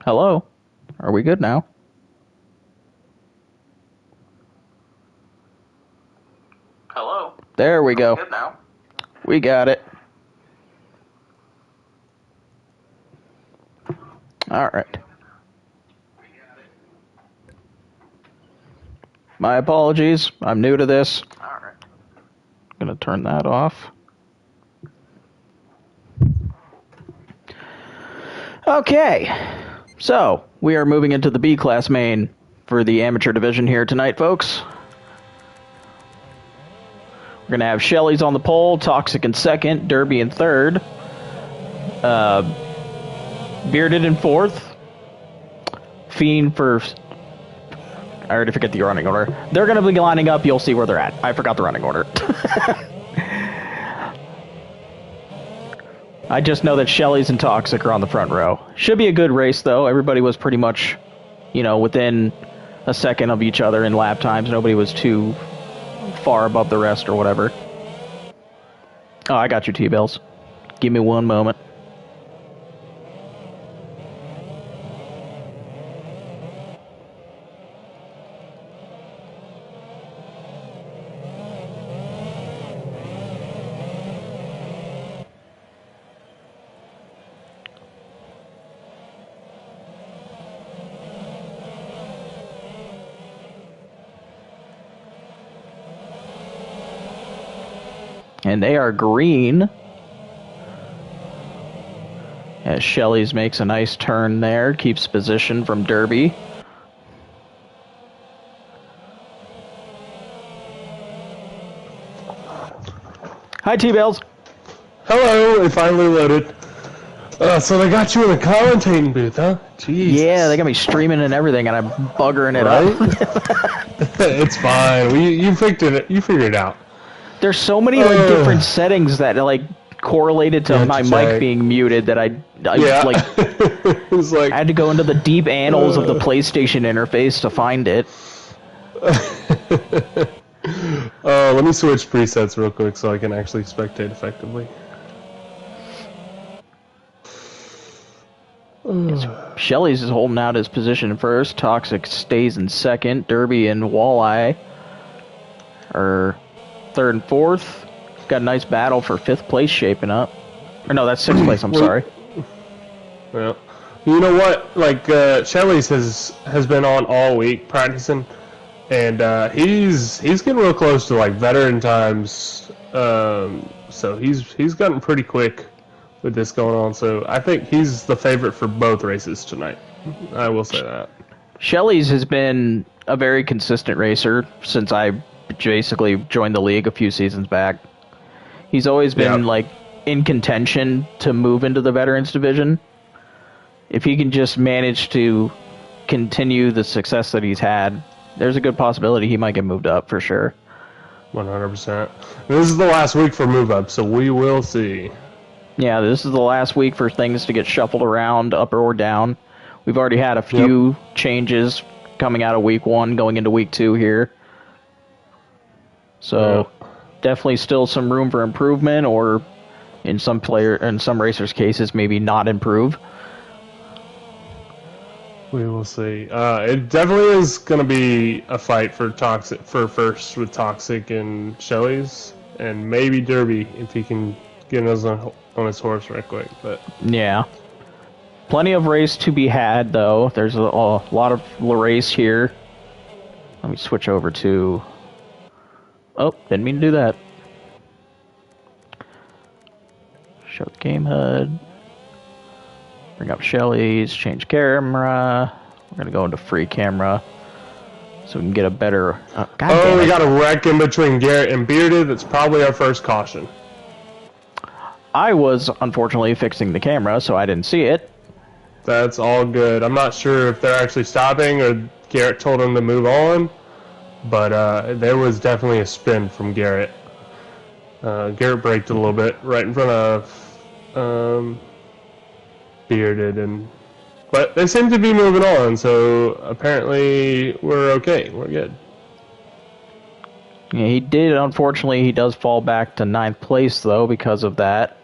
Hello? Are we good now? Hello? There we Are go. we good now? We got it. All right. My apologies. I'm new to this. Alright. I'm going to turn that off. Okay. So, we are moving into the B-class main for the amateur division here tonight, folks. We're going to have Shelley's on the pole, Toxic in second, Derby in third, Bearded in fourth, Fiend for... I already forget the running order. They're going to be lining up. You'll see where they're at. I forgot the running order. I just know that Shelley's and Toxic are on the front row. Should be a good race, though. Everybody was pretty much, within a second of each other in lap times. Nobody was too far above the rest or whatever. Oh, I got you, T-Bells. Give me one moment. And they are green. As Shelley's makes a nice turn there. Keeps position from Derby. Hi, T-Bells. Hello, it finally loaded. So they got you in the commentating booth, huh? Jeez. Yeah, they got me streaming and everything, and I'm buggering it up. It's fine. You figured it out. There's so many different settings that correlated to my mic being muted that I it was like I had to go into the deep annals of the PlayStation interface to find it. Let me switch presets real quick so I can actually spectate effectively. Shelley's is holding out his position first. Toxic stays in second. Derby and Walleye are third and fourth. Got a nice battle for fifth place shaping up. Or no, that's sixth place, I'm sorry. Well, you know what? Like, Shelley's has been on all week practicing, and he's getting real close to, like, veteran times. So he's gotten pretty quick with this going on. So I think he's the favorite for both races tonight. I will say that. Shelley's has been a very consistent racer since I basically joined the league a few seasons back. He's always been in contention to move into the veterans division. If he can just manage to continue the success that he's had, there's a good possibility he might get moved up for sure. 100%. This is the last week for move up, so we will see. Yeah, this is the last week for things to get shuffled around, up or down. We've already had a few changes coming out of week one, going into week two here. So definitely still some room for improvement, or in some racers' cases, maybe not improve. We will see. It definitely is going to be a fight for first with Toxic and Shelley's, and maybe Derby if he can get on his horse right quick. But yeah, plenty of race to be had though. There's a lot of race here. Let me switch over to. Oh, didn't mean to do that. Show the game HUD. Bring up Shelley's, change camera. We're going to go into free camera so we can get a better... we got a wreck in between Garrett and Bearded. That's probably our first caution. I was, unfortunately, fixing the camera, so I didn't see it. That's all good. I'm not sure if they're actually stopping or Garrett told them to move on, but there was definitely a spin from Garrett. Garrett braked a little bit right in front of Bearded, but they seem to be moving on, so apparently we're okay. We're good. Yeah, he does fall back to 9th place, though, because of that.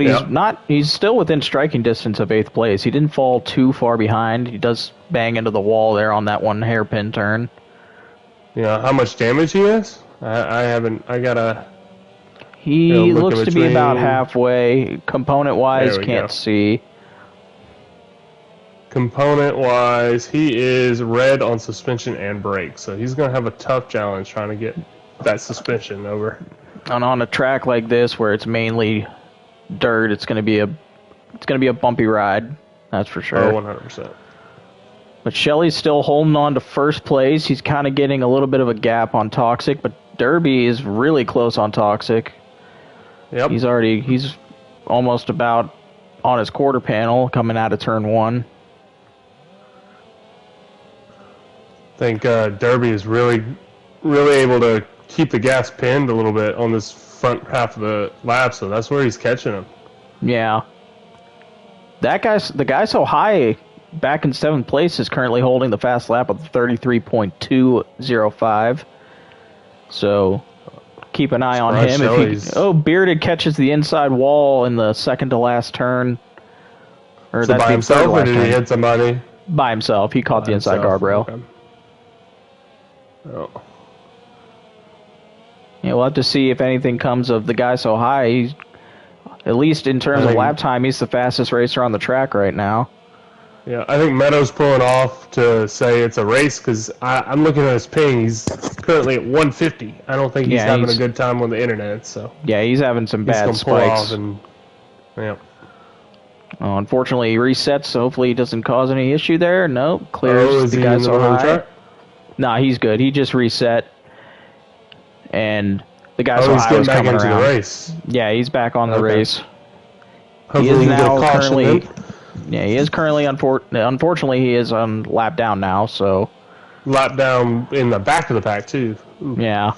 But he's still within striking distance of 8th place. He didn't fall too far behind. He does bang into the wall there on that one hairpin turn. Yeah, how much damage he is? I gotta... He looks to be about halfway. Component-wise, can't see. Component-wise, he is red on suspension and brakes, so he's going to have a tough challenge trying to get that suspension over. And on a track like this, where it's mainly dirt, it's going to be a bumpy ride. That's for sure. Oh, 100%. But Shelley's still holding on to first place. He's kind of getting a little bit of a gap on Toxic, but Derby is really close on Toxic. Yep. He's almost about on his quarter panel coming out of turn 1. I think Derby is really able to keep the gas pinned a little bit on this front half of the lap, so that's where he's catching him. Yeah. The guy so high back in 7th place is currently holding the fast lap of 33.205. So keep an eye on him. Bearded catches the inside wall in the second to last turn. Or by himself, or did he hit somebody? By himself. He caught the inside guardrail. Okay. Oh. Yeah, we'll have to see if anything comes of the guy so high. He's, at least in terms of lap time, he's the fastest racer on the track right now. Yeah, I think Meadows pulling off to say it's a race because I'm looking at his ping. He's currently at 150. I don't think he's having a good time on the internet. So yeah, he's having some bad spikes. Unfortunately, he resets, so hopefully he doesn't cause any issue there. Nope, clears the guy so high. Nah, he's good. He just reset, and the guy so high was coming around. The race. Yeah, he's back on the race. Hopefully he is now currently. Yeah, he is currently, unfortunately, he is on lap down now, so... Lap down in the back of the pack, too. Ooh. Yeah.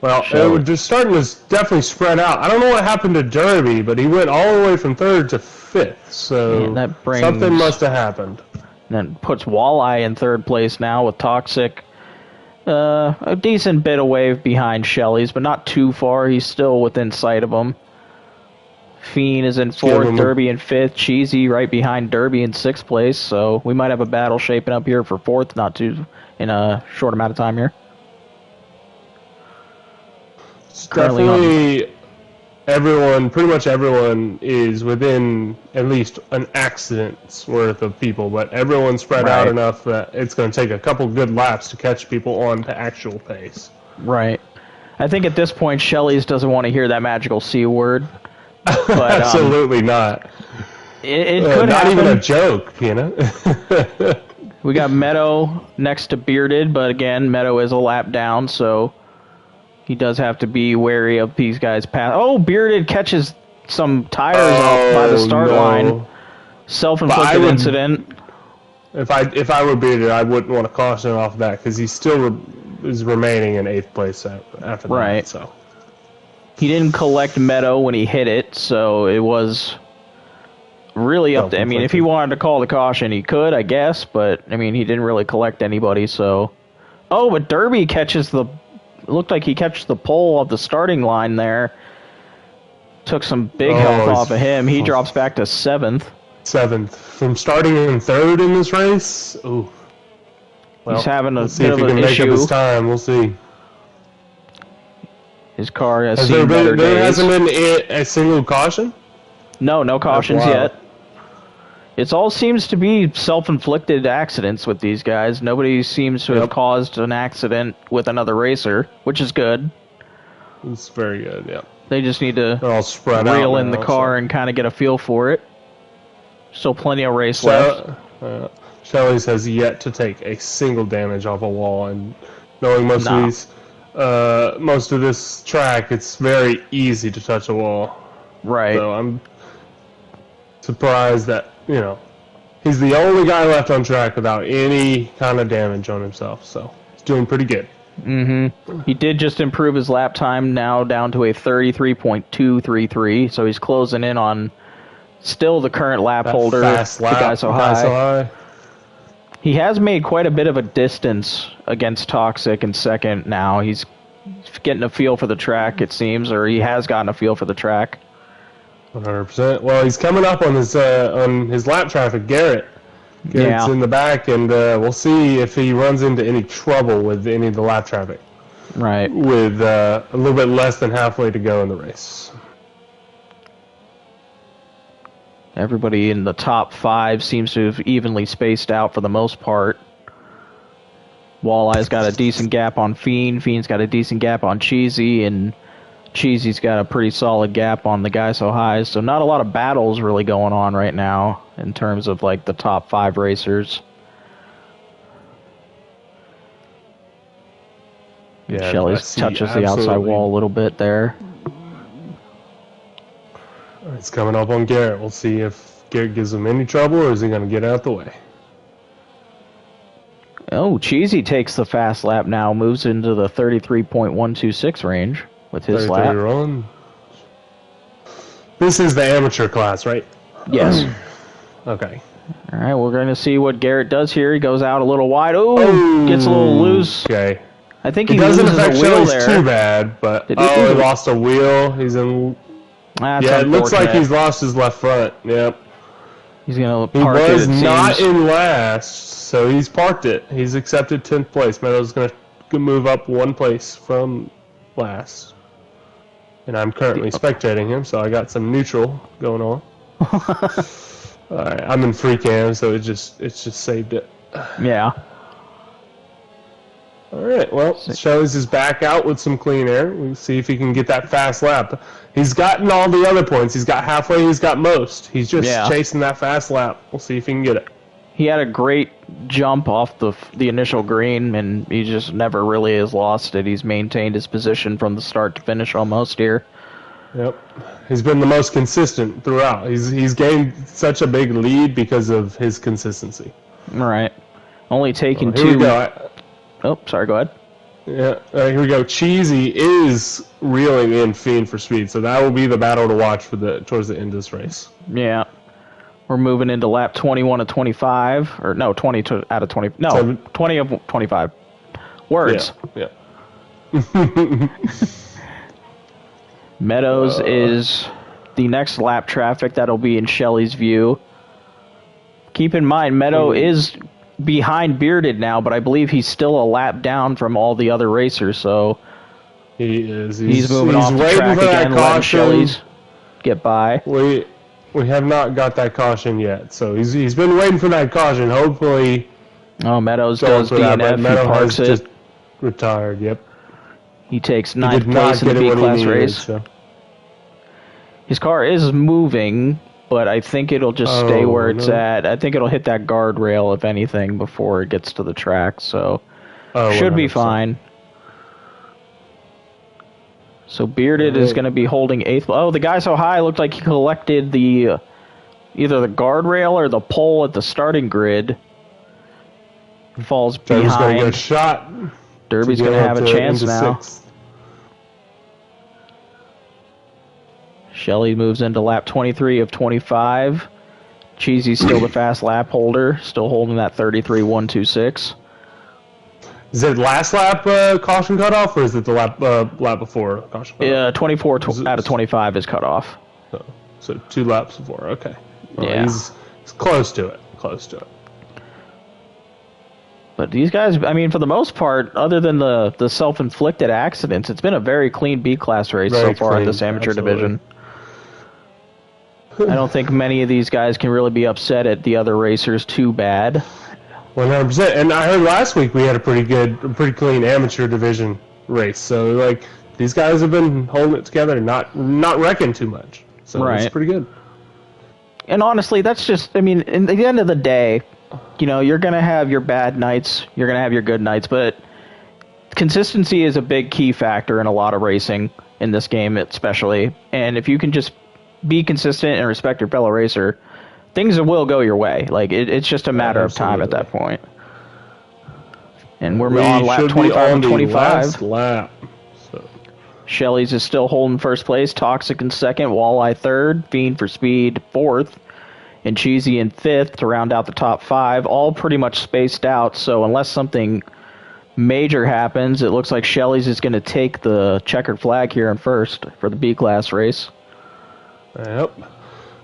Well, they're starting to definitely spread out. I don't know what happened to Derby, but he went all the way from 3rd to 5th, so something must have happened. Then puts Walleye in 3rd place now with Toxic. A decent bit away behind Shelley's, but not too far. He's still within sight of him. Fiend is in 4th, Derby in 5th, Cheesy right behind Derby in 6th place, so we might have a battle shaping up here for 4th, in a short amount of time here. Definitely pretty much everyone is within at least an accident's worth of people, but everyone's spread out enough that it's going to take a couple good laps to catch people on to actual pace. Right. I think at this point, Shelley's doesn't want to hear that magical C word. But, absolutely not. It could not happen. Even a joke, you know. We got Meadow next to Bearded, but again, Meadow is a lap down, so he does have to be wary of these guys' path. Oh, Bearded catches some tires off by the start line. Self-inflicted incident. If I were Bearded, I wouldn't want to caution off of that because he still is remaining in 8th place after that. Right. So. He didn't collect Meadow when he hit it, so it was really up to... I mean, if he wanted to call the caution, he could, I guess, but, I mean, he didn't really collect anybody, so... Oh, but Derby catches the... It looked like he catches the pole of the starting line there. Took some big health off of him. He drops back to 7th. 7th. From starting in 3rd in this race? Ooh. Well, he's having a bit of an issue. Make up his time. We'll see. His car has seen better days. There hasn't been a single caution? No cautions yet. It all seems to be self-inflicted accidents with these guys. Nobody seems to have caused an accident with another racer, which is good. It's very good, yeah. They just need to reel in the car and kind of get a feel for it. Still plenty of race left. Shelley's has yet to take a single damage off a wall, and knowing most of this track, it's very easy to touch a wall. Right. So I'm surprised that, he's the only guy left on track without any kind of damage on himself, so he's doing pretty good. Mm-hmm. He did just improve his lap time, now down to a 33.233, so he's closing in on still the current lap holder. Fast lap, the guy so high. He has made quite a bit of a distance against Toxic in 2nd now. He's getting a feel for the track, it seems, or he has gotten a feel for the track. 100%. Well, he's coming up on his lap traffic, Garrett. Garrett's in the back, and we'll see if he runs into any trouble with any of the lap traffic. Right. With a little bit less than halfway to go in the race. Everybody in the top 5 seems to have evenly spaced out for the most part. Walleye's got a decent gap on Fiend. Fiend's got a decent gap on Cheesy, and Cheesy's got a pretty solid gap on the Guy So High. So not a lot of battles really going on right now in terms of like the top 5 racers. Yeah, Shelley's touches the outside wall a little bit there. It's coming up on Garrett. We'll see if Garrett gives him any trouble, or is he going to get out the way? Oh, Cheesy takes the fast lap now, moves into the 33.126 range with his lap. Run. This is the amateur class, right? Yes. Okay. All right, we're going to see what Garrett does here. He goes out a little wide. Oh, gets a little loose. Okay. I think he doesn't loses a affect wheel Shelley's there. too bad, but he lost a wheel. He's in. That's it looks like he's lost his left front. Yep. He's gonna park He was it not seems. in last, so he's parked it. He's accepted 10th place. Meadows gonna move up 1 place from last, and I'm currently spectating him, so I got some neutral going on. All right, I'm in free cam, so it's just saved it. Yeah. All right, well, Shelley's is back out with some clean air. We'll see if he can get that fast lap. He's gotten all the other points. He's got halfway, he's got most. He's just chasing that fast lap. We'll see if he can get it. He had a great jump off the initial green, and he just never really has lost it. He's maintained his position from the start to finish almost here. Yep. He's been the most consistent throughout. He's gained such a big lead because of his consistency. All right. Only taking here 2... we go. Oh, sorry, go ahead. Yeah, here we go. Cheesy is reeling in Fiend for speed, so that will be the battle to watch for towards the end of this race. Yeah. We're moving into lap 21 of 25. Or, no, 20 out of 20. No, 20 of 25. Words. Yeah. Meadows is the next lap traffic. That'll be in Shelley's view. Keep in mind, Meadow is behind Bearded now, but I believe he's still a lap down from all the other racers, so he is. He's moving off the track again, letting Shelley's get by. We have not got that caution yet, so he's been waiting for that caution. Hopefully, Meadows does DNF. He parks it. Just retired. Yep. He takes 9th place in the B-class race. So. His car is moving, but I think it'll just stay where it's at. I think it'll hit that guardrail, if anything, before it gets to the track, so should be fine. So Bearded is going to be holding 8th. Oh, the Guy So High looked like he collected the either the guardrail or the pole at the starting grid. Falls behind. Derby's going to get a shot. Derby's going to have a chance now. 6th. Shelley moves into lap 23 of 25. Cheesy's still the fast lap holder, still holding that 33.126. Is it last lap caution cutoff, or is it the lap before caution cutoff? Yeah, 24 out of 25 is cut off. So 2 laps before, okay. Well, yeah. He's close to it, But these guys, I mean, for the most part, other than the self-inflicted accidents, it's been a very clean B-class race so far at this amateur division. I don't think many of these guys can really be upset at the other racers too bad. 100%. And I heard last week we had a pretty clean amateur division race. So like these guys have been holding it together, not wrecking too much. So it's pretty good. And honestly, that's just, I mean, at the end of the day, you know, you're gonna have your bad nights, you're gonna have your good nights, but consistency is a big key factor in a lot of racing in this game, especially. And if you can just be consistent and respect your fellow racer, things will go your way. Like it's just a matter of time at that point. And we're on lap 25 and 25. Last lap. So. Shelley's is still holding first place. Toxic in second. Walleye third. Fiend for speed fourth. And Cheesy in fifth to round out the top 5. All pretty much spaced out. So unless something major happens, it looks like Shelley's is going to take the checkered flag here in first for the B-class race. Yep.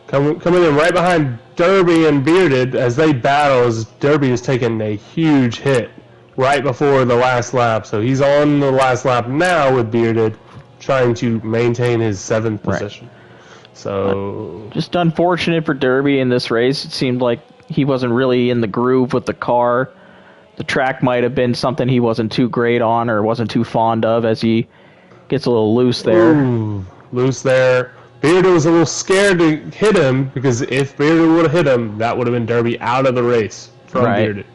Coming in right behind Derby and Bearded as they battle, as Derby is taking a huge hit right before the last lap. So he's on the last lap now with Bearded, trying to maintain his 7th position. So just unfortunate for Derby in this race. It seemed like he wasn't really in the groove with the car. The track might have been something he wasn't too great on or wasn't too fond of as he gets a little loose there. Ooh, loose there. Bearded was a little scared to hit him because if Bearded would have hit him, that would have been Derby out of the race from Bearded.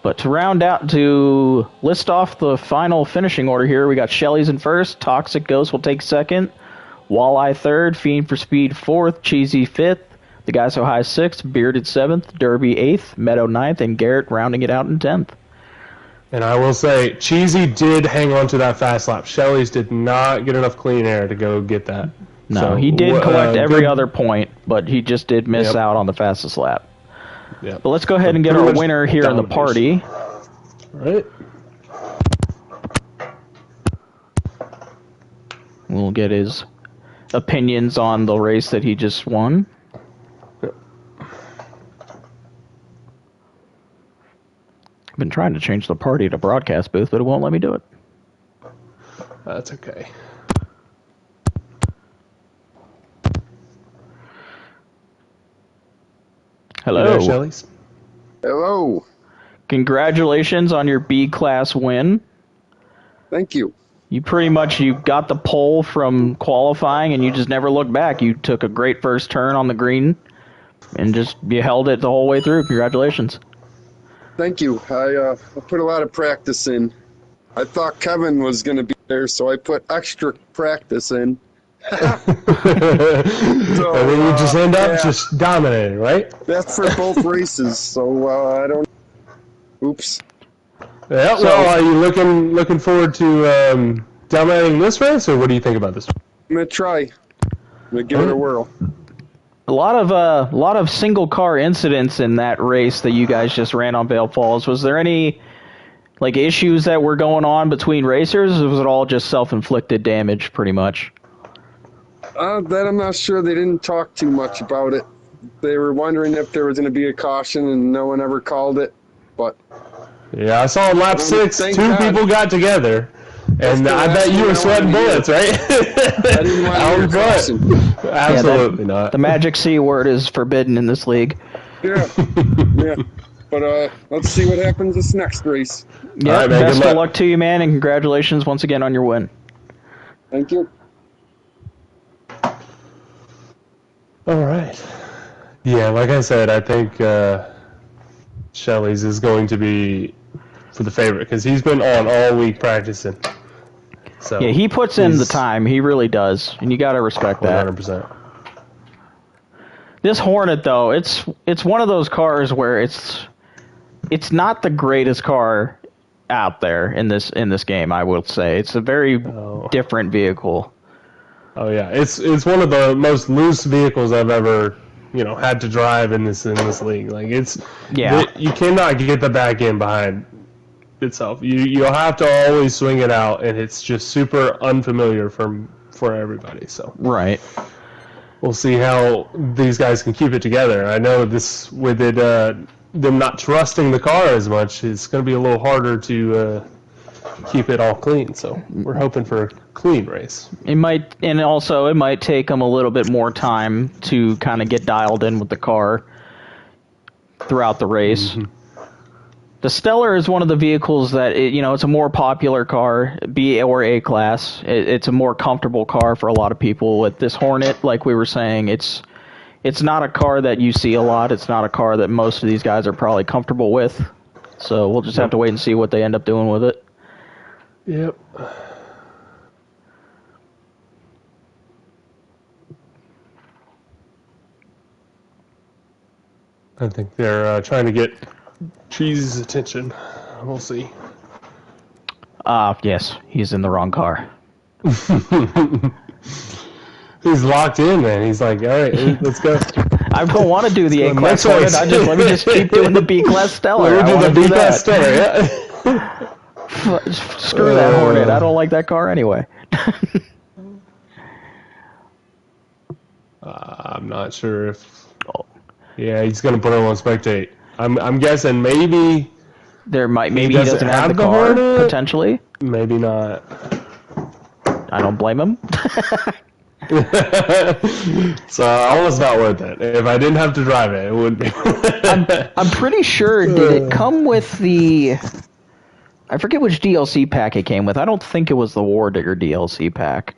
But to round out, to list off the final finishing order here, we got Shelley's in first, Toxic Ghost will take second, Walleye third, Fiend for Speed fourth, Cheesy fifth, The Guy So High 6th, Bearded 7th, Derby 8th, Meadow 9th, and Garrett rounding it out in 10th. And I will say, Cheesy did hang on to that fast lap. Shelley's did not get enough clean air to go get that. No, so, he did collect every other point, but he just did miss out on the fastest lap. But let's go ahead and get our winner here in the party. All right. We'll get his opinions on the race that he just won. I've been trying to change the party to broadcast booth, but it won't let me do it. That's okay. Hello. Hey, Shelley's. Hello. Congratulations on your B-class win. Thank you. You got the pole from qualifying, and you just never looked back. You took a great first turn on the green, and you held it the whole way through. Congratulations. Thank you. I put a lot of practice in. I thought Kevin was going to be there, so I put extra practice in. So, and then you just end up just dominating, right? That's for both races, so I don't... Oops. Yeah, well, are you looking forward to dominating this race, or what do you think about this? I'm going to try. I'm going to give it a whirl. A lot of single car incidents in that race that you guys just ran on Vale Falls. Was there any issues that were going on between racers, or was it all just self-inflicted damage pretty much? That I'm not sure. They didn't talk too much about it. They were wondering if there was going to be a caution, and no one ever called it. But yeah, I saw on lap 6, two people got together, and I bet you were sweating bullets, right? I didn't want to caution. Absolutely not. The magic C word is forbidden in this league. Yeah. But let's see what happens this next race. Yeah, right, best of luck to you, man, and congratulations once again on your win. Thank you. All right. Yeah, like I said, I think Shelley's is going to be for the favorite because he's been on all week practicing. So yeah, he puts in the time. He really does, and you got to respect 100%. that. This Hornet, though, it's one of those cars where it's not the greatest car out there in this game. I will say it's a very different vehicle. Oh yeah, it's one of the most loose vehicles I've ever had to drive in this league. Like you cannot get the back end behind itself. You'll have to always swing it out, and it's just super unfamiliar for everybody. So right, we'll see how these guys can keep it together. I know this with it them not trusting the car as much. It's going to be a little harder to keep it all clean. So we're hoping for a clean race. It might take them a little bit more time to kind of get dialed in with the car throughout the race. Mm-hmm. The Stellar is one of the vehicles that it's a more popular car, B or A class. It's a more comfortable car for a lot of people. With this Hornet, like we were saying, it's not a car that you see a lot. It's not a car that most of these guys are probably comfortable with. So we'll just have to wait and see what they end up doing with it. Yep. I think they're trying to get Cheese's attention. We'll see. Yes, he's in the wrong car. He's locked in, man. He's like, all right, let's go. I don't want to do the A class Hornet. Let me just keep doing the B class Stellar. We'll do the B class Stellar, yeah. Screw that Hornet. I don't like that car anyway. I'm not sure if. Yeah, he's going to put him on spectate. I'm guessing maybe. Maybe he doesn't have the car, potentially. Maybe not. I don't blame him. So almost not worth it. If I didn't have to drive it, it would be. I'm pretty sure. Did it come with the? I forget which DLC pack it came with. I don't think it was the War Digger DLC pack.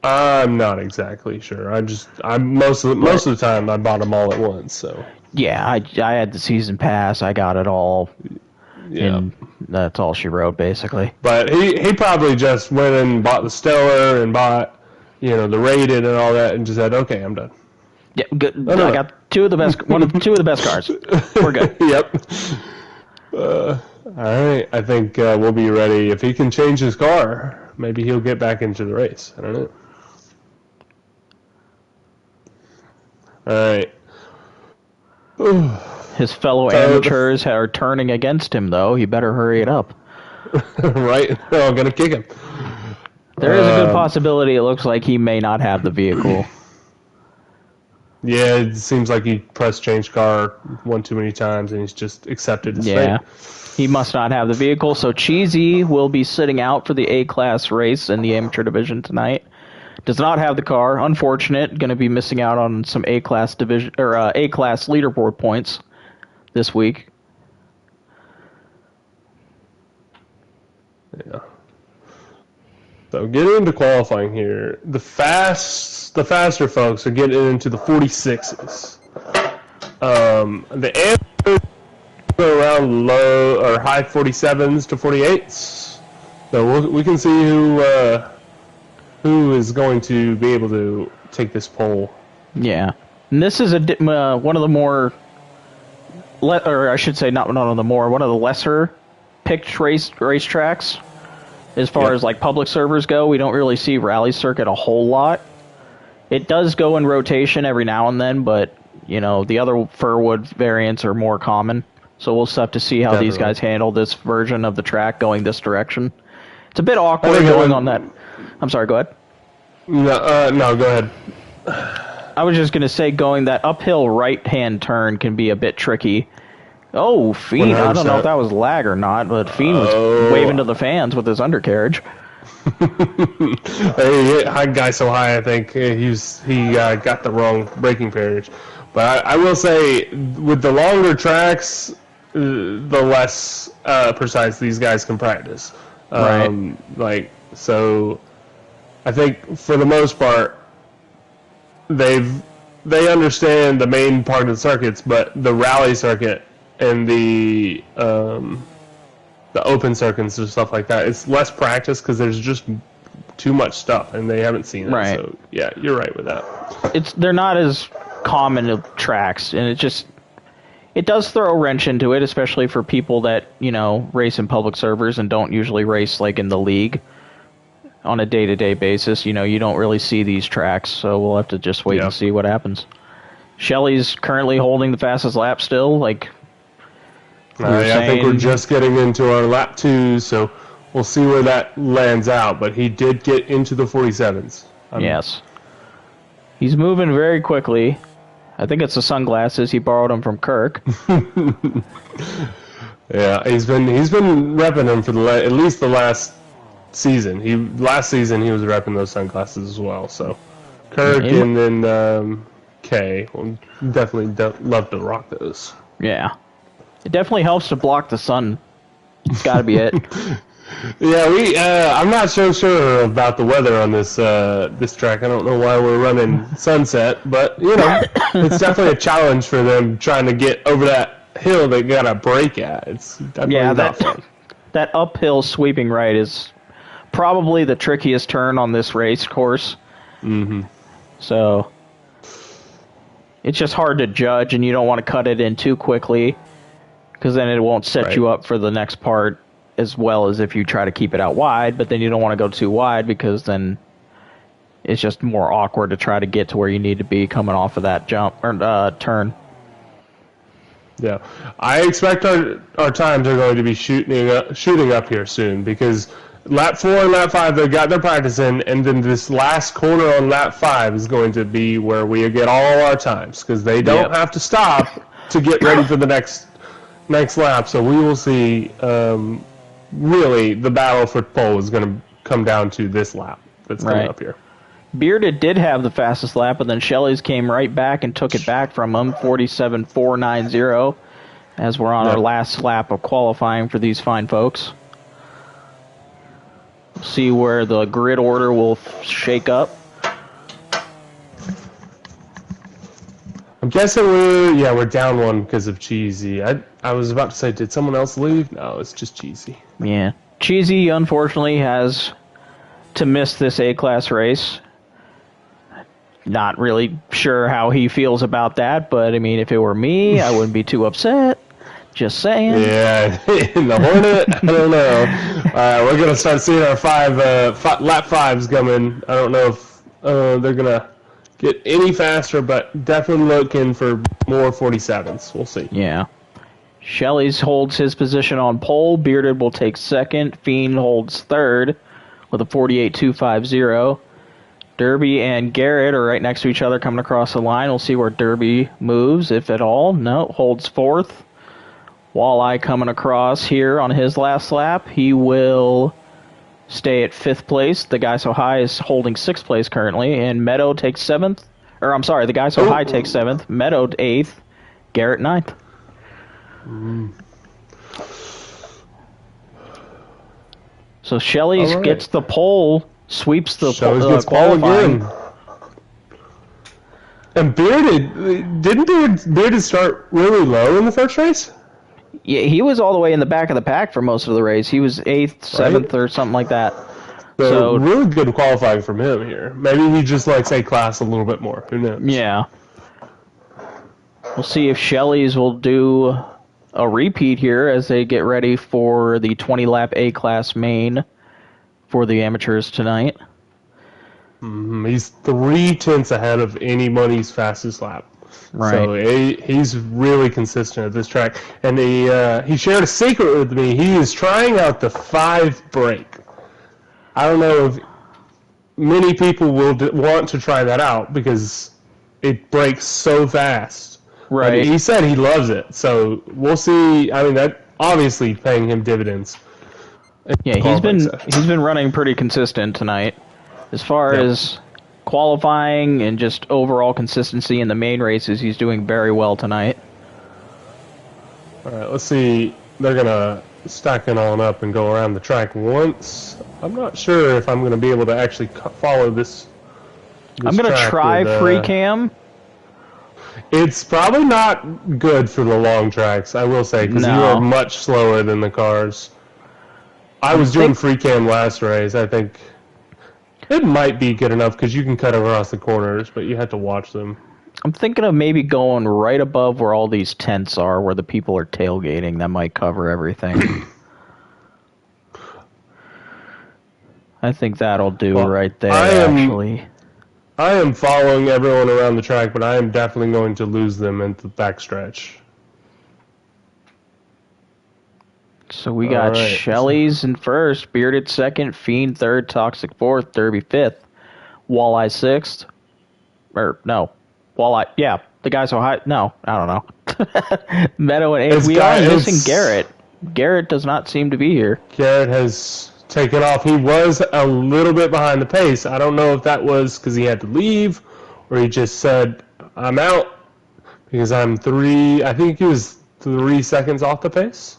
I'm not exactly sure. Most of the time I bought them all at once. So yeah, I had the season pass. I got it all. Yeah, and that's all she wrote basically. But he probably just went and bought the Stellar and bought the Rated and all that and just said, okay, I'm done. Yeah, good. I got two of the best cars. We're good. Yep. All right. I think we'll be ready. If he can change his car, maybe he'll get back into the race. I don't know. All right. His fellow amateurs are turning against him, though. He better hurry it up. Right? They're all going to kick him. There is a good possibility it looks like he may not have the vehicle. Yeah, it seems like he pressed change car one too many times and he's just accepted his fate. He must not have the vehicle, so Cheesy will be sitting out for the A-Class race in the amateur division tonight. Does not have the car. Unfortunate. Going to be missing out on some A-Class division or A-Class leaderboard points this week. Yeah. So getting into qualifying here, the faster folks are getting into the 46s. The amateurs are around low or high 47s to 48s. So we can see who is going to be able to take this pole. Yeah, and this is one of the more, or I should say, not one of the more, one of the lesser picked racetracks. As far as like public servers go, we don't really see Rally Circuit a whole lot. It does go in rotation every now and then, but the other Furwood variants are more common. So we'll have to see how these guys handle this version of the track going this direction. It's a bit awkward going on that. I'm sorry, go ahead. No, go ahead. I was just going to say going that uphill right-hand turn can be a bit tricky. Oh, Fiend, 100%. I don't know if that was lag or not, but Fiend was waving to the fans with his undercarriage. Hey, high guy so high, I think he got the wrong braking carriage. But I will say, with the longer tracks, the less precise these guys can practice. Right. So I think for the most part, they understand the main part of the circuits, but the rally circuit and the open circuits and stuff like that, it's less practice because there's just too much stuff and they haven't seen it. Right. So yeah, you're right with that. They're not as common of tracks, and it does throw a wrench into it, especially for people that race in public servers and don't usually race like in the league on a day-to-day basis. You don't really see these tracks, so we'll have to just wait and see what happens. Shelly's currently holding the fastest lap still, I think we're just getting into our lap 2, so we'll see where that lands out, but he did get into the 47s. Yes. He's moving very quickly. I think it's the sunglasses. He borrowed them from Kirk. Yeah, he's been repping them for at least the last season. Last season he was repping those sunglasses as well. So Kirk and then Kay will definitely love to rock those. Yeah, it definitely helps to block the sun. It's got to be it. Yeah, I'm not so sure about the weather on this track. I don't know why we're running sunset, but it's definitely a challenge for them trying to get over that hill they got to brake at. It's definitely that uphill sweeping right is probably the trickiest turn on this race course. Mm-hmm. So it's just hard to judge, and you don't want to cut it in too quickly because then it won't set you up for the next part as well as if you try to keep it out wide, but then you don't want to go too wide because then it's just more awkward to try to get to where you need to be coming off of that jump or turn. Yeah, I expect our times are going to be shooting up here soon because lap 4 and lap 5, they got their practice in, and then this last corner on lap 5 is going to be where we get all our times, because they don't have to stop to get ready for the next lap. So we will see. Really, the battle for pole is going to come down to this lap that's coming up here. Bearded did have the fastest lap, and then Shelley's came right back and took it back from him, 47.490, as we're on our last lap of qualifying for these fine folks. See where the grid order will shake up. I'm guessing we're down one because of Cheesy. I was about to say, did someone else leave? No, it's just Cheesy. Yeah. Cheesy, unfortunately, has to miss this A-class race. Not really sure how he feels about that, but, I mean, if it were me, I wouldn't be too upset. Just saying. Yeah, in the Hornet, I don't know. We're going to start seeing our lap 5s coming. I don't know if they're going to get any faster, but definitely looking for more 47s. We'll see. Yeah. Shelley's holds his position on pole. Bearded will take second. Fiend holds third with a 48.250. Derby and Garrett are right next to each other coming across the line. We'll see where Derby moves, if at all. No, holds fourth. Walleye coming across here on his last lap. He will stay at fifth place. The Guy So High is holding sixth place currently. And Meadow takes seventh. Or, I'm sorry, the Guy So High takes seventh. Meadow eighth. Garrett ninth. So Shelley's gets the pole, sweeps the qualifying. And didn't Bearded start really low in the first race? Yeah, he was all the way in the back of the pack for most of the race. He was 8th, 7th, or something like that. So really good qualifying from him here. Maybe he just likes A-class a little bit more. Who knows? Yeah. We'll see if Shelley's will do a repeat here as they get ready for the 20-lap A-class main for the amateurs tonight. He's 3/10 ahead of anybody's fastest lap. Right. So he's really consistent at this track. And he shared a secret with me. He is trying out the 5 brake. I don't know if many people will want to try that out because it brakes so fast. Right. But he said he loves it. So we'll see. I mean, that obviously paying him dividends. Yeah, he's been running pretty consistent tonight. As far as qualifying and just overall consistency in the main races, he's doing very well tonight. All right, let's see. They're going to stack it on up and go around the track once. I'm not sure if I'm going to be able to actually follow this I'm going to try free cam. It's probably not good for the long tracks, I will say, because you are much slower than the cars. I was doing free cam last race. I think it might be good enough because you can cut across the corners, but you have to watch them. I'm thinking of maybe going right above where all these tents are, where the people are tailgating. That might cover everything. I think that'll do right there, actually. I am following everyone around the track, but I am definitely going to lose them at the backstretch. So we got Shelley's in first, Bearded second, Fiend third, Toxic fourth, Derby fifth, Walleye sixth. Walleye, yeah, the Guy So High, no, I don't know. Meadow and eighth. We are missing Garrett. Garrett does not seem to be here. Garrett has taken off. He was a little bit behind the pace. I don't know if that was because he had to leave or he just said, I'm out because I think he was 3 seconds off the pace.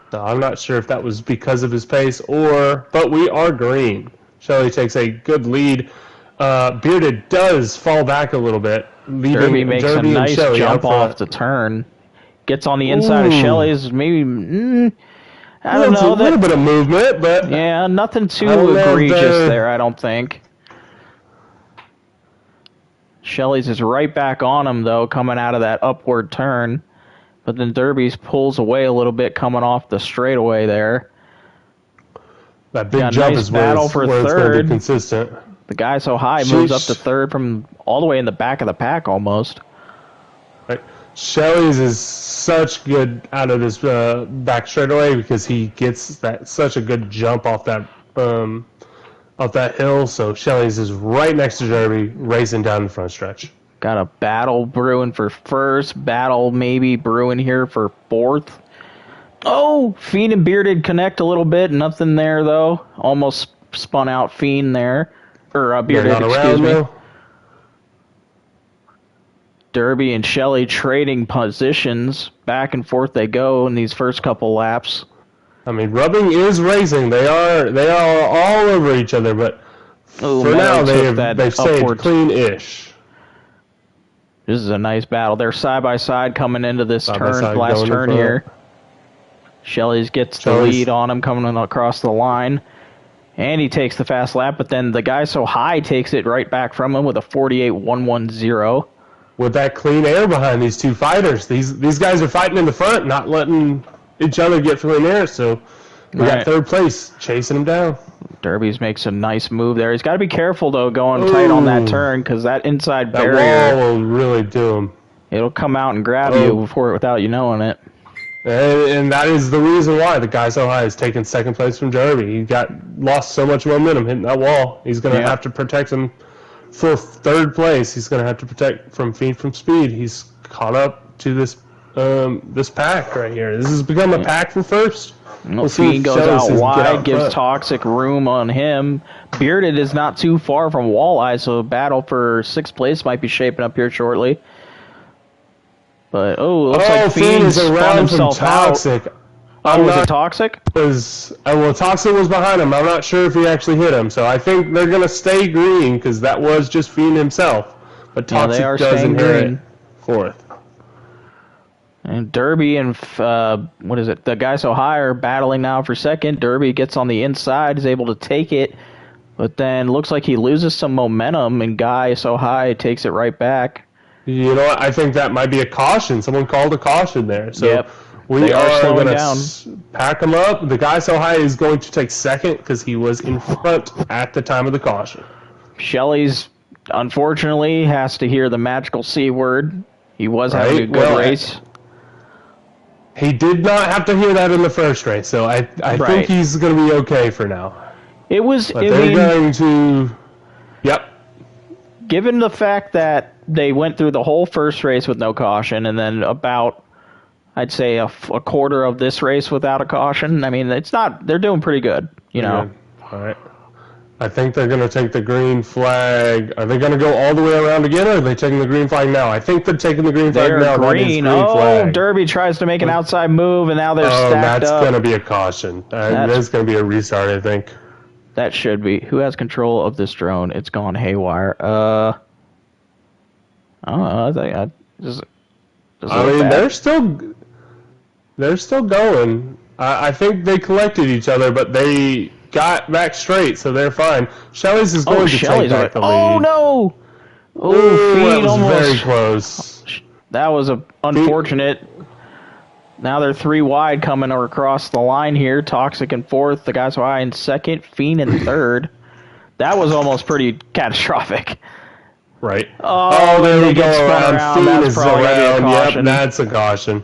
So I'm not sure if that was because of his pace but we are green. Shelley takes a good lead. Bearded does fall back a little bit. Derby makes a nice jump off the turn. Gets on the inside of Shelley's. Maybe, I don't know. A little bit of movement, but... Yeah, nothing too egregious there, I don't think. Shelley's is right back on him, though, coming out of that upward turn. But then Derby's pulls away a little bit coming off the straightaway there. That big jump is where it's going to be consistent. The Guy So High moves up to third from all the way in the back of the pack almost. Right. Shelley's is such good out of this back straightaway because he gets such a good jump off that up that hill. So Shelley's is right next to Derby, racing down the front stretch. Got a battle brewing for first. Battle maybe brewing here for fourth. Oh, Fiend and Bearded connect a little bit. Nothing there, though. Almost spun out Fiend there. Or Bearded, excuse me. Though. Derby and Shelley trading positions. Back and forth they go in these first couple laps. I mean, rubbing is racing. They are all over each other, but for now they've stayed clean-ish. This is a nice battle. They're side by side coming into this last turn here. Shelley's gets the lead on him coming across the line. And he takes the fast lap, but then the guy so high takes it right back from him with a 48.110. With that clean air behind these two fighters. These guys are fighting in the front, not letting each other get clean air, so we got third place chasing him down. Derby's makes a nice move there. He's got to be careful, though, going tight on that turn, because that inside barrier... That wall will really do him. It'll come out and grab you without you knowing it. And that is the reason why the guy so high is taking second place from Derby. He lost so much momentum hitting that wall. He's going to have to protect him for third place. He's going to have to protect from Fiend from Speed. He's caught up to this pack right here. This has become a pack for first. Fiend goes out wide, gives Toxic room on him. Bearded is not too far from Walleye, so a battle for sixth place might be shaping up here shortly. But, it looks like Fiend spun himself out. Was it Toxic? Toxic was behind him. I'm not sure if he actually hit him, so I think they're going to stay green, because that was just Fiend himself. But Toxic does inherit fourth. And Derby and, the guy so high are battling now for second. Derby gets on the inside, is able to take it, but then looks like he loses some momentum, and guy so high takes it right back. You know what? I think that might be a caution. Someone called a caution there. So we are going to pack him up. The guy so high is going to take second because he was in front at the time of the caution. Shelley's, unfortunately, has to hear the magical C word. He was having a good race. He did not have to hear that in the first race, so I think he's going to be okay for now. They're going to... Yep. Given the fact that they went through the whole first race with no caution, and then about, I'd say, a quarter of this race without a caution, I mean, they're doing pretty good, you know. All right. I think they're going to take the green flag. Are they going to go all the way around again, or are they taking the green flag now? I think they're taking the green flag now. Green. Flag. Derby tries to make an outside move, and now they're stacked up. That's going to be a caution. That's going to be a restart, I think. That should be. Who has control of this drone? It's gone haywire. I don't know. I mean, they're still going. I think they collected each other, but they got back straight, so they're fine. Shelley's is going to take back the lead. Oh no! That was very close. That was unfortunate. Now they're three wide coming across the line here. Toxic in fourth, the guys high in second, Fiend in third. That was almost pretty catastrophic. Right. There we go. Fiend is around. Yep, that's a caution.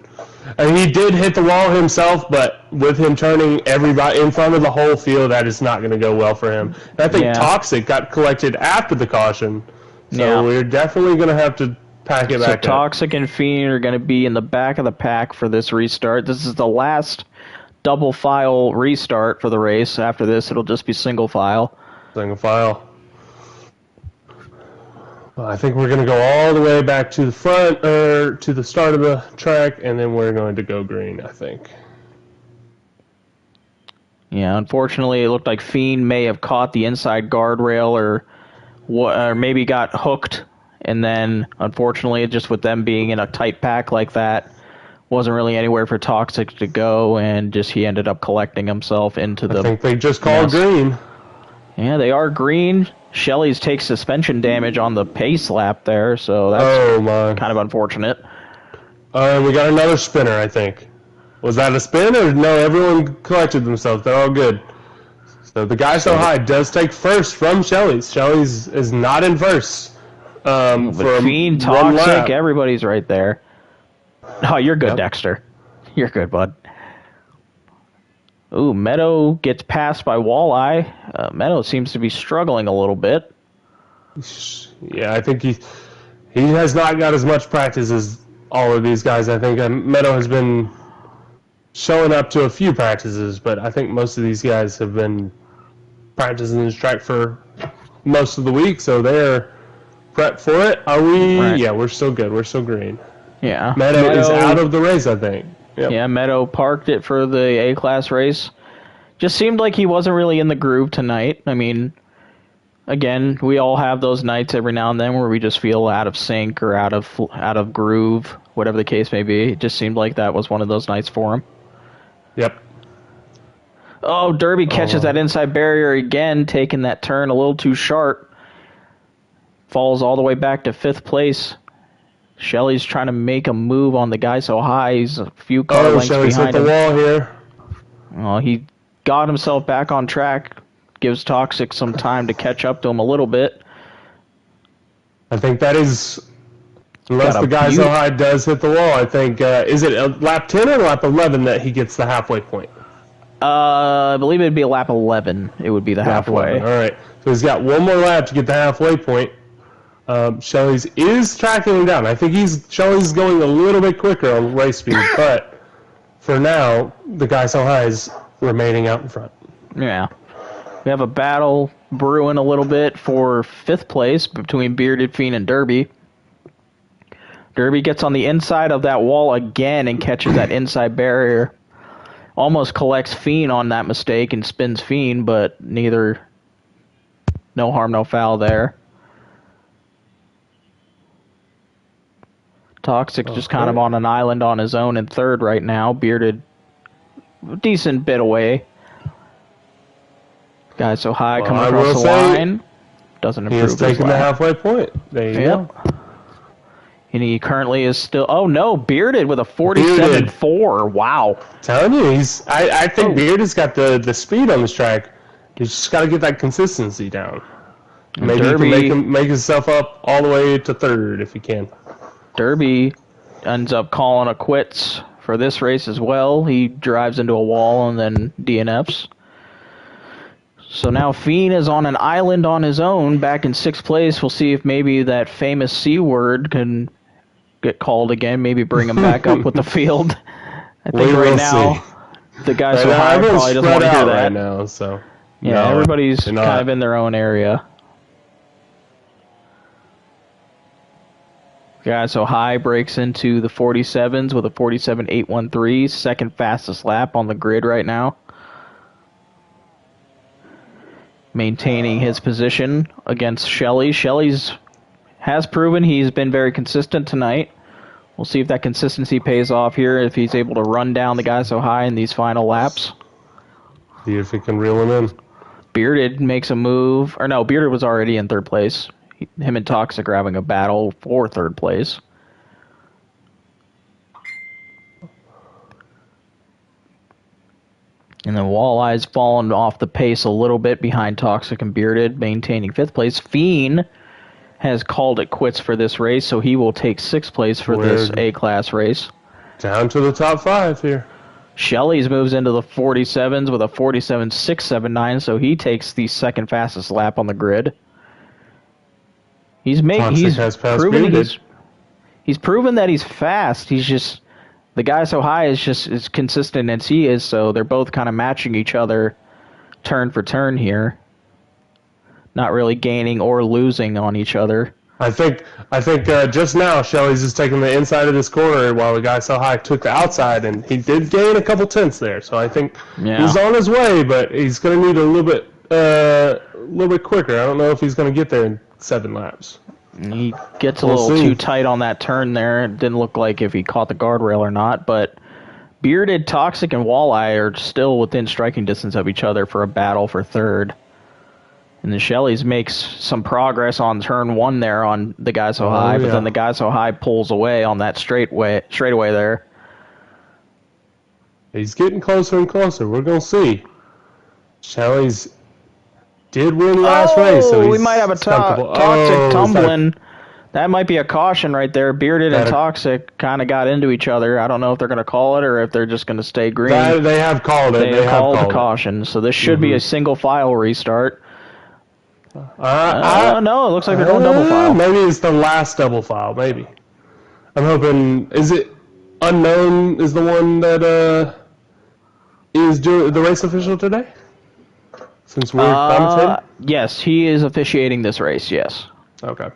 And he did hit the wall himself, but with him turning everybody in front of the whole field, that is not going to go well for him. And I think Toxic got collected after the caution, so we're definitely going to have to pack it back up. Toxic and Fiend are going to be in the back of the pack for this restart. This is the last double file restart for the race. After this, it'll just be single file. Single file. Well, I think we're going to go all the way back to the front, or to the start of the track, and then we're going to go green, I think. Yeah, unfortunately, it looked like Fiend may have caught the inside guardrail, or maybe got hooked. And then, unfortunately, just with them being in a tight pack like that, wasn't really anywhere for Toxic to go, and he ended up collecting himself into the... I think they just called green. Yeah, they are green. Shelley's takes suspension damage on the pace lap there, so that's kind of unfortunate. We got another spinner, I think. Was that a spin, or no, everyone collected themselves? They're all good. So the guy so high does take first from Shelley's. Shelley's is not in first. But Fiend, Toxic, everybody's right there. Oh, you're good, Dexter. You're good, bud. Ooh, Meadow gets passed by Walleye. Meadow seems to be struggling a little bit. Yeah, I think he has not got as much practice as all of these guys. I think Meadow has been showing up to a few practices, but I think most of these guys have been practicing this track for most of the week, so they're prepped for it. Are we? Right. Yeah, we're still good. We're still green. Yeah. Meadow is out of the race, I think. Yep. Yeah, Meadow parked it for the A-Class race. Just seemed like he wasn't really in the groove tonight. I mean, again, we all have those nights every now and then where we just feel out of sync or out of groove, whatever the case may be. It just seemed like that was one of those nights for him. Yep. Oh, Derby catches that inside barrier again, taking that turn a little too sharp. Falls all the way back to 5th place. Shelley's trying to make a move on the guy so high. He's a few car lengths Shelley's behind hit the wall here. Well, he got himself back on track. Gives Toxic some time to catch up to him a little bit. I think that is, unless the guy so high does hit the wall, I think, is it lap 10 or lap 11 that he gets the halfway point? I believe it'd be a lap 11. It would be the halfway. 11. All right. So he's got one more lap to get the halfway point. Shelley's is tracking him down. I think Shelley's going a little bit quicker on race speed, but for now, the guy so high is remaining out in front. Yeah. We have a battle brewing a little bit for 5th place between Bearded Fiend and Derby. Derby gets on the inside of that wall again and catches that inside barrier. Almost collects Fiend on that mistake and spins Fiend, but no harm, no foul there. Toxic just kind of on an island on his own in 3rd right now. Bearded, decent bit away. Guy so high coming across the line. Doesn't improve his lap. He is taking the halfway point. There you go. And he currently is still... Oh, no. Bearded with a 47.4. Wow. Telling you, I think Bearded's got the speed on this track. He's just got to get that consistency down. Maybe Derby, he can make himself up all the way to 3rd if he can. Derby ends up calling a quits for this race as well. He drives into a wall and then DNFs. So now Fiend is on an island on his own, back in 6th place. We'll see if maybe that famous C word can get called again. Maybe bring him back up with the field. I think right now, the guy so high probably doesn't want to hear that. Right now, so yeah, everybody's kind of in their own area. Guy so high breaks into the 47s with a 47.813, second fastest lap on the grid right now. Maintaining his position against Shelley. Shelley's has proven he's been very consistent tonight. We'll see if that consistency pays off here, if he's able to run down the guy so high in these final laps. See if he can reel him in. Bearded makes a move. Or no, Bearded was already in 3rd place. Him and Toxic are having a battle for 3rd place. And then Walleye's fallen off the pace a little bit behind Toxic and Bearded, maintaining 5th place. Fiend has called it quits for this race, so he will take 6th place for this A-Class race. Down to the top 5 here. Shelley's moves into the 47s with a 47.679, so he takes the second fastest lap on the grid. He's proven that he's fast. He's just, the guy so high is just as consistent as he is, so they're both kind of matching each other turn for turn here. Not really gaining or losing on each other. I think just now Shelley's just taking the inside of this corner while the guy so high took the outside, and he did gain a couple tenths there. So I think he's on his way, but he's going to need a little bit quicker. I don't know if he's going to get there in 7 laps. He gets a little too tight on that turn there. It didn't look like if he caught the guardrail or not, but Bearded, Toxic, and Walleye are still within striking distance of each other for a battle for 3rd. And the Shelley's makes some progress on turn 1 there on the guy so high, but then the guy so high pulls away on that straightaway there. He's getting closer and closer. We're going to see. Shelley's did win last race, so we might have a Toxic tumbling That might be a caution right there. Bearded and Toxic kind of got into each other. I don't know if they're going to call it or if they're just going to stay green. They have called it. They have called the caution. So this should be a single file restart. No, it looks like they're going double file. Maybe it's the last double file. Maybe. I'm hoping. Is it Unknown is the one that is doing the race official today? Since we're commentating? Yes, he is officiating this race, yes. Okay.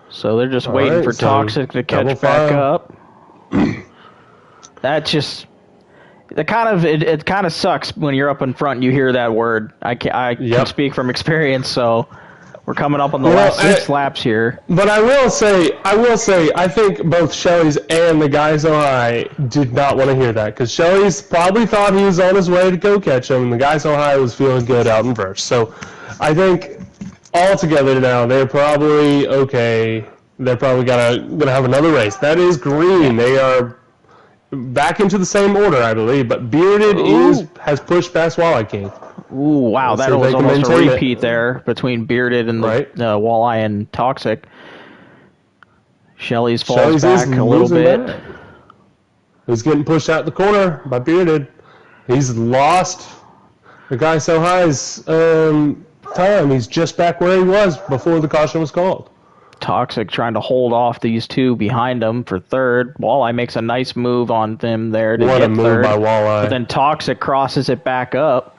So they're just waiting for Toxic to catch back up. That just... It kind of sucks when you're up in front and you hear that word. I can speak from experience, so... We're coming up on the last 6 laps here. But I will say, I think both Shelley's and the guy so high did not want to hear that, because Shelley's probably thought he was on his way to go catch him, and the guy so high was feeling good out in first. So I think all together now, they're probably okay. They're probably gonna have another race. That is green. They are back into the same order, I believe, but Bearded has pushed past Walleye King. Ooh, wow, that was almost a repeat there between Bearded and the Walleye and Toxic. Shelley's falls back a little bit. He's getting pushed out the corner by Bearded. He's lost the guy so high's time. He's just back where he was before the caution was called. Toxic trying to hold off these two behind him for third. Walleye makes a nice move on them there to get third. What a move by Walleye. But then Toxic crosses it back up.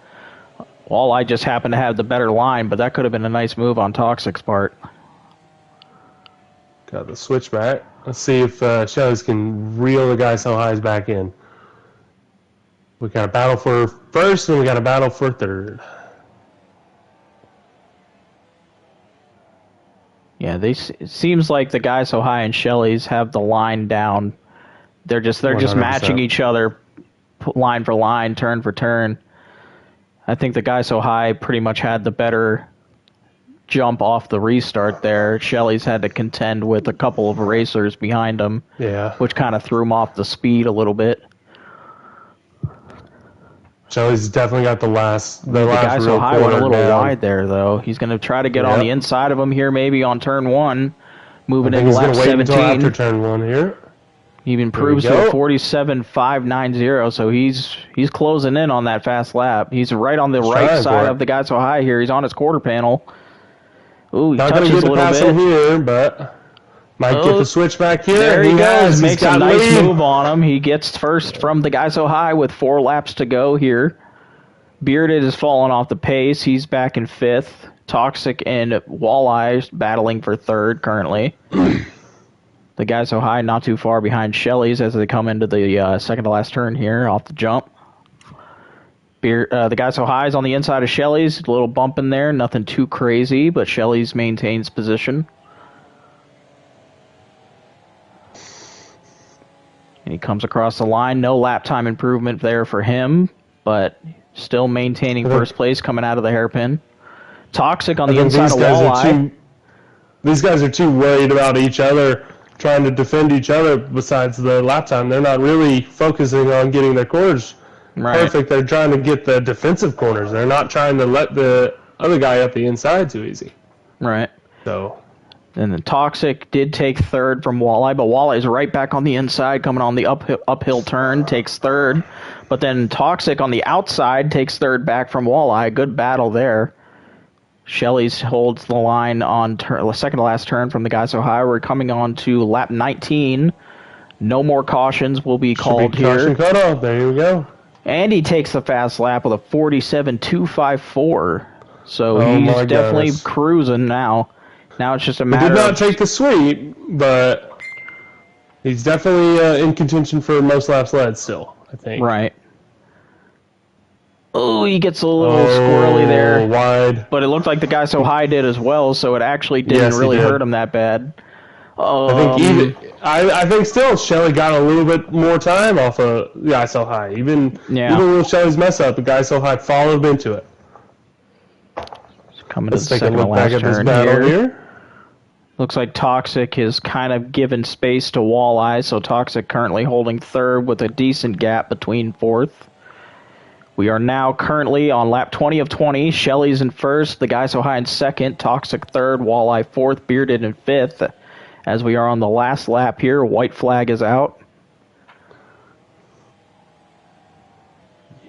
Walleye just happened to have the better line, but that could have been a nice move on Toxic's part. Got the switchback. Let's see if Shelley's can reel the guy so highs back in. We got a battle for first, and we got a battle for third. Yeah, it seems like the guy so high and Shelley's have the line down. They're just 100%. Matching each other, line for line, turn for turn. I think the guy so high pretty much had the better jump off the restart there. Shelley's had to contend with a couple of racers behind him, which kind of threw him off the speed a little bit. Shelley's definitely got the guy so high went a little wide there, though. He's going to try to get on the inside of him here, maybe on turn 1, moving into lap 17. Until after turn 1 here. He improves to a 47.590, so he's closing in on that fast lap. He's right on the right side of the guy so high here. He's on his quarter panel. Ooh, he touches a little bit. Him here, but might get the switch back here. There he goes. Makes a nice move on him. He gets first from the guy so high with 4 laps to go here. Bearded is falling off the pace. He's back in 5th. Toxic and Walleye battling for 3rd currently. The guy so high not too far behind Shelley's as they come into the second to last turn here off the jump. The guy so high is on the inside of Shelley's. A little bump in there. Nothing too crazy, but Shelley's maintains position. And he comes across the line. No lap time improvement there for him, but still maintaining first place coming out of the hairpin. Toxic on the inside of Walleye. These guys are too worried about each other, trying to defend each other besides the lap time. They're not really focusing on getting their corners perfect. They're trying to get the defensive corners. They're not trying to let the other guy up the inside too easy. Right. So... And the Toxic did take 3rd from Walleye, but Walleye's right back on the inside, coming on the uphill turn, takes 3rd. But then Toxic on the outside takes 3rd back from Walleye. Good battle there. Shelley's holds the line on second to last turn from the guy so high. We're coming on to lap 19. No more cautions will be called here. Caution cutoff. There you go. And he takes the fast lap with a 47.254. So he's definitely cruising now. Now it's just a matter of... He did not take the sweep, but he's definitely in contention for most laps led still, I think. Right. Oh, he gets a little squirrely there. Wide. But it looked like the guy so high did as well, so it actually didn't really hurt him that bad. I think still Shelley got a little bit more time off of the guy so high. Even with Shelley's mess up, the guy so high followed into it. Coming to the second to last turn here. Looks like Toxic has kind of given space to Walleye, so Toxic currently holding 3rd with a decent gap between 4th. We are now currently on lap 20 of 20. Shelley's in first, the Guy So High in second, Toxic third, Walleye fourth, Bearded in fifth. As we are on the last lap here, white flag is out.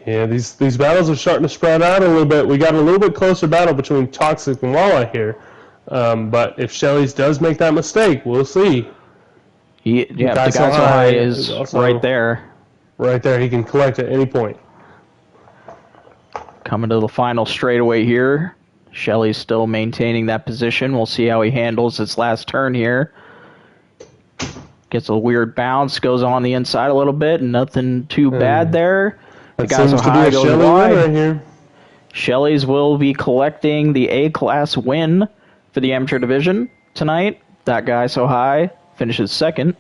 Yeah, these battles are starting to spread out a little bit. We got a little bit closer battle between Toxic and Walleye here. But if Shelley's does make that mistake, we'll see. The Guy So High is right there. Right there, he can collect at any point. Coming to the final straightaway here. Shelley's still maintaining that position. We'll see how he handles his last turn here. Gets a weird bounce, goes on the inside a little bit, nothing too bad there. The Guy So High goes wide. Right here. Shelley's will be collecting the A-Class win for the amateur division tonight. That Guy So High finishes second.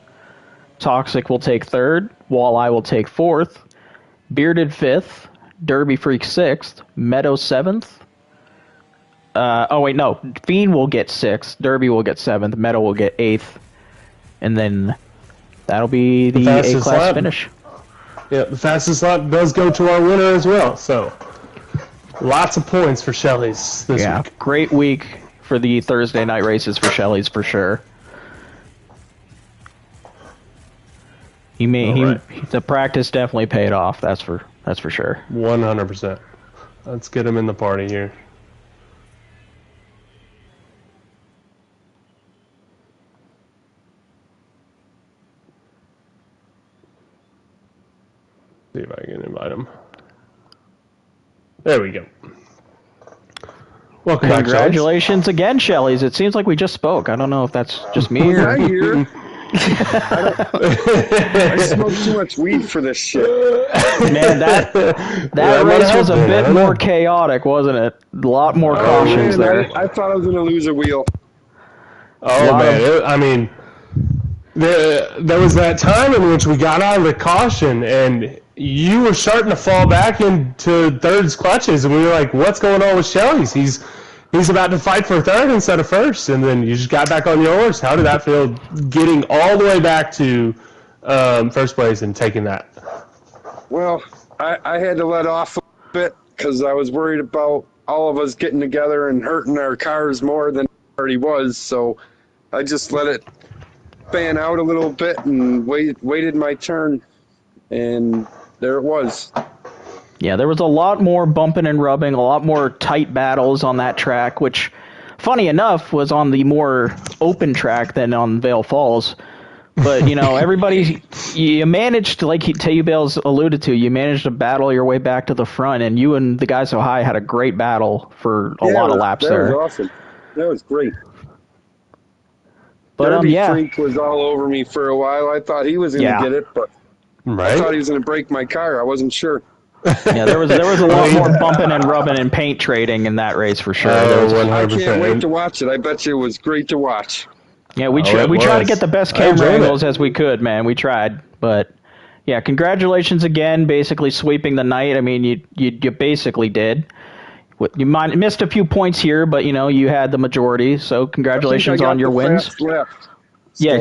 Toxic will take third. Walleye will take fourth. Bearded fifth. Derby Freak sixth. Meadow seventh. Fiend will get sixth. Derby will get seventh. Meadow will get eighth. And then that'll be the A-Class finish. Yeah, the fastest lap does go to our winner as well. So lots of points for Shelley's this week. Great week for the Thursday night races for Shelley's for sure. The practice definitely paid off. That's for sure. 100%. Let's get him in the party here. See if I can invite him. There we go. Well, congratulations again, Shelley's. It seems like we just spoke. I don't know if that's just me or... I hear. I smoked too much weed for this shit. Man, that race was a bit more chaotic, wasn't it? A lot more cautions there. I thought I was going to lose a wheel. Oh, man. There was that time in which we got out of the caution, and you were starting to fall back into third's clutches, and we were like, what's going on with Shelley's? He's about to fight for third instead of first, and then you just got back on yours. How did that feel, getting all the way back to first place and taking that? Well, I had to let off a bit because I was worried about all of us getting together and hurting our cars more than it already was, so I just let it fan out a little bit and waited my turn, and there it was. Yeah, there was a lot more bumping and rubbing, a lot more tight battles on that track, which, funny enough, was on the more open track than on Vale Falls. But, everybody, you managed to, like Tayu Bales alluded to, you managed to battle your way back to the front, and you and the Guy So High had a great battle for a lot of laps there. That was awesome. That was great. But, Derby Freak was all over me for a while. I thought he was going to get it, but I thought he was going to break my car. I wasn't sure. Yeah, there was a lot more bumping and rubbing and paint trading in that race for sure. I can't wait to watch it. I bet you it was great to watch. Yeah, we tried to get the best camera angles as we could, man. We tried, but yeah, congratulations again. Basically sweeping the night. I mean, you basically did. You missed a few points here, but you had the majority. So congratulations on your wins. Yeah,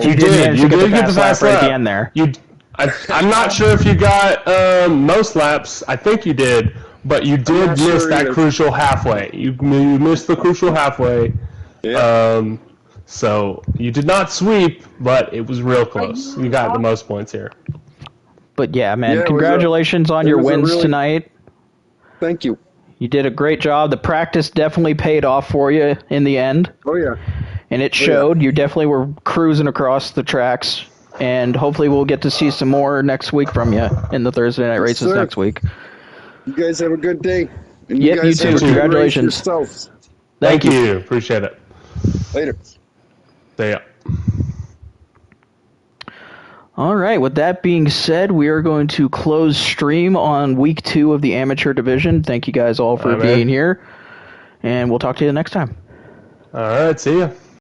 you did manage to get the fast lap right at the end there. I'm not sure if you got most laps. I think you did, but you did miss that crucial halfway. You missed the crucial halfway. Yeah. So you did not sweep, but it was real close. You got the most points here. But yeah, man, congratulations on your wins tonight. Thank you. You did a great job. The practice definitely paid off for you in the end. Oh, yeah. And it showed. You definitely were cruising across the tracks. And hopefully we'll get to see some more next week from you in the Thursday night races next week. You guys have a good day. And you too. Congratulations. Thank you. Appreciate it. Later. See ya. All right. With that being said, we are going to close stream on week 2 of the amateur division. Thank you guys all for being here. And we'll talk to you next time. All right. See ya.